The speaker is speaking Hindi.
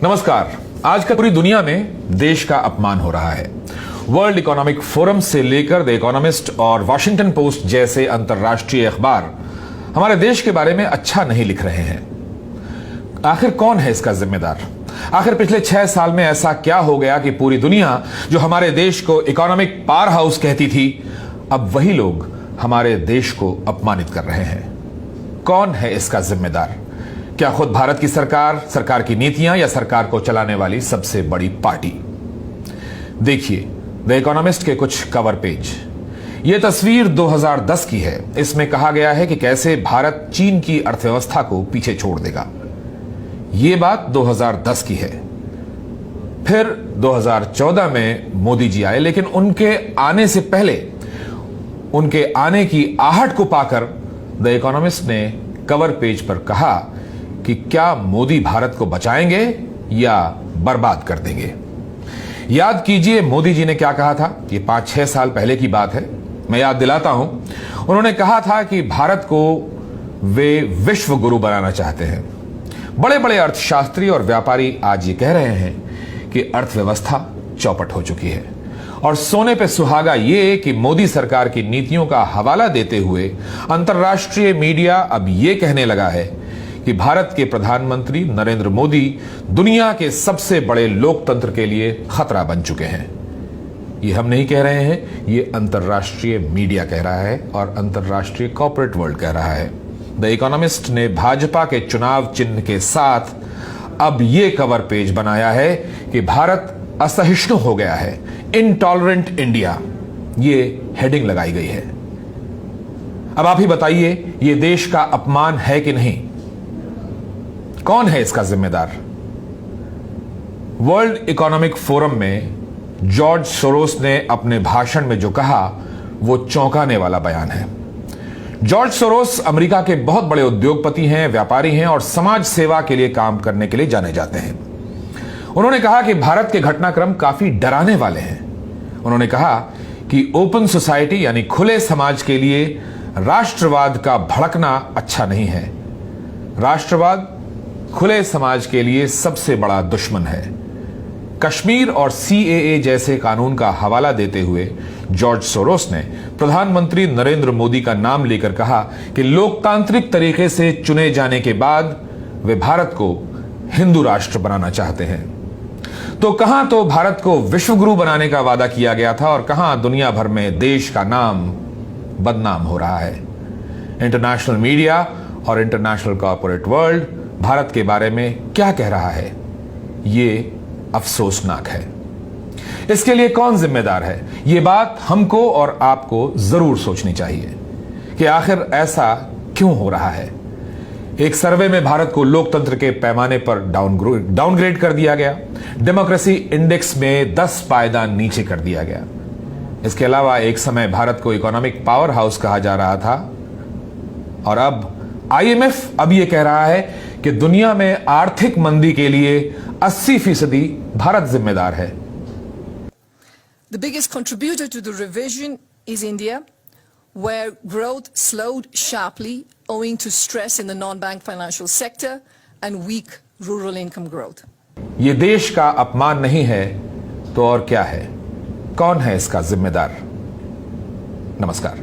नमस्कार। आजकल पूरी दुनिया में देश का अपमान हो रहा है। वर्ल्ड इकोनॉमिक फोरम से लेकर द इकोनॉमिस्ट और वॉशिंगटन पोस्ट जैसे अंतर्राष्ट्रीय अखबार हमारे देश के बारे में अच्छा नहीं लिख रहे हैं। आखिर कौन है इसका जिम्मेदार? आखिर पिछले 6 साल में ऐसा क्या हो गया कि पूरी दुनिया जो हमारे देश को इकोनॉमिक पावर हाउस कहती थी, अब वही लोग हमारे देश को अपमानित कर रहे हैं? कौन है इसका जिम्मेदार? क्या खुद भारत की सरकार की नीतियां, या सरकार को चलाने वाली सबसे बड़ी पार्टी? देखिए द इकोनॉमिस्ट के कुछ कवर पेज। यह तस्वीर 2010 की है। इसमें कहा गया है कि कैसे भारत चीन की अर्थव्यवस्था को पीछे छोड़ देगा। यह बात 2010 की है। फिर 2014 में मोदी जी आए, लेकिन उनके आने से पहले, उनके आने की आहट को पाकर द इकोनॉमिस्ट ने कवर पेज पर कहा कि क्या मोदी भारत को बचाएंगे या बर्बाद कर देंगे। याद कीजिए मोदी जी ने क्या कहा था। ये 5-6 साल पहले की बात है। मैं याद दिलाता हूं। उन्होंने कहा था कि भारत को वे विश्व गुरु बनाना चाहते हैं। बड़े बड़े अर्थशास्त्री और व्यापारी आज ये कह रहे हैं कि अर्थव्यवस्था चौपट हो चुकी है। और सोने पे सुहागा ये कि मोदी सरकार की नीतियों का हवाला देते हुए अंतर्राष्ट्रीय मीडिया अब ये कहने लगा है कि भारत के प्रधानमंत्री नरेंद्र मोदी दुनिया के सबसे बड़े लोकतंत्र के लिए खतरा बन चुके हैं। ये हम नहीं कह रहे हैं, ये अंतर्राष्ट्रीय मीडिया कह रहा है और अंतर्राष्ट्रीय कॉर्पोरेट वर्ल्ड कह रहा है। द इकोनॉमिस्ट ने भाजपा के चुनाव चिन्ह के साथ अब ये कवर पेज बनाया है कि भारत असहिष्णु हो गया है, इनटॉलरेंट इंडिया। ये हेडिंग लगाई गई है। अब आप ही बताइए, ये देश का अपमान है कि नहीं? कौन है इसका जिम्मेदार? वर्ल्ड इकोनॉमिक फोरम में जॉर्ज सोरोस ने अपने भाषण में जो कहा, वो चौंकाने वाला बयान है। जॉर्ज सोरोस अमेरिका के बहुत बड़े उद्योगपति हैं, व्यापारी हैं और समाज सेवा के लिए काम करने के लिए जाने जाते हैं। उन्होंने कहा कि भारत के घटनाक्रम काफी डराने वाले हैं। उन्होंने कहा कि ओपन सोसाइटी यानी खुले समाज के लिए राष्ट्रवाद का भड़कना अच्छा नहीं है। राष्ट्रवाद खुले समाज के लिए सबसे बड़ा दुश्मन है। कश्मीर और CAA जैसे कानून का हवाला देते हुए जॉर्ज सोरोस ने प्रधानमंत्री नरेंद्र मोदी का नाम लेकर कहा कि लोकतांत्रिक तरीके से चुने जाने के बाद वे भारत को हिंदू राष्ट्र बनाना चाहते हैं। तो कहां तो भारत को विश्वगुरु बनाने का वादा किया गया था और कहां दुनिया भर में देश का नाम बदनाम हो रहा है। इंटरनेशनल मीडिया और इंटरनेशनल कॉर्पोरेट वर्ल्ड भारत के बारे में क्या कह रहा है, ये अफसोसनाक है। इसके लिए कौन जिम्मेदार है? ये बात हमको और आपको जरूर सोचनी चाहिए कि आखिर ऐसा क्यों हो रहा है। एक सर्वे में भारत को लोकतंत्र के पैमाने पर डाउनग्रेड कर दिया गया। डेमोक्रेसी इंडेक्स में 10 पायदान नीचे कर दिया गया। इसके अलावा एक समय भारत को इकोनॉमिक पावर हाउस कहा जा रहा था और अब IMF अब यह कह रहा है कि दुनिया में आर्थिक मंदी के लिए 80% भारत जिम्मेदार है। The biggest contributor to the revision is India, where growth slowed sharply owing to stress in the non-bank financial sector and weak rural income growth. ये देश का अपमान नहीं है तो और क्या है? कौन है इसका जिम्मेदार? नमस्कार।